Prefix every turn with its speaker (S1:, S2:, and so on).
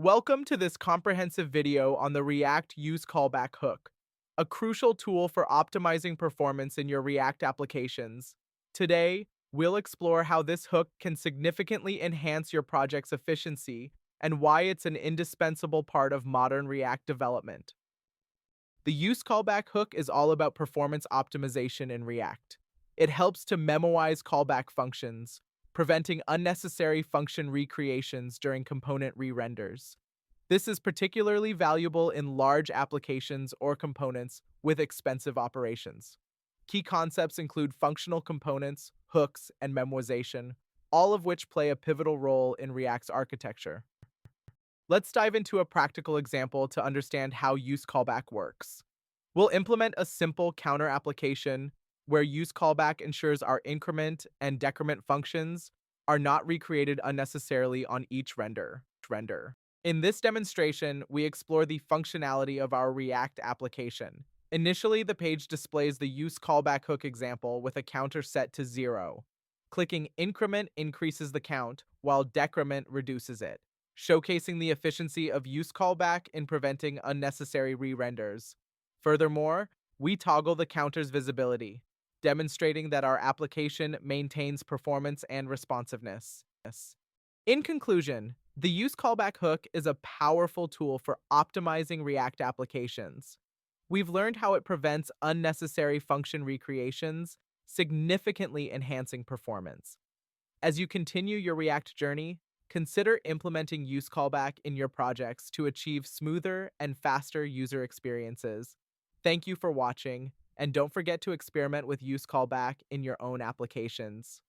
S1: Welcome to this comprehensive video on the React useCallback hook, a crucial tool for optimizing performance in your React applications. Today, we'll explore how this hook can significantly enhance your project's efficiency and why it's an indispensable part of modern React development. The useCallback hook is all about performance optimization in React. It helps to memoize callback functions, preventing unnecessary function recreations during component re-renders. This is particularly valuable in large applications or components with expensive operations. Key concepts include functional components, hooks, and memoization, all of which play a pivotal role in React's architecture. Let's dive into a practical example to understand how useCallback works. We'll implement a simple counter application where useCallback ensures our increment and decrement functions are not recreated unnecessarily on each render. In this demonstration, we explore the functionality of our React application. Initially, the page displays the useCallback hook example with a counter set to 0. Clicking increment increases the count, while decrement reduces it, showcasing the efficiency of useCallback in preventing unnecessary re-renders. Furthermore, we toggle the counter's visibility, demonstrating that our application maintains performance and responsiveness. In conclusion, the useCallback hook is a powerful tool for optimizing React applications. We've learned how it prevents unnecessary function recreations, significantly enhancing performance. As you continue your React journey, consider implementing useCallback in your projects to achieve smoother and faster user experiences. Thank you for watching, and don't forget to experiment with useCallback in your own applications.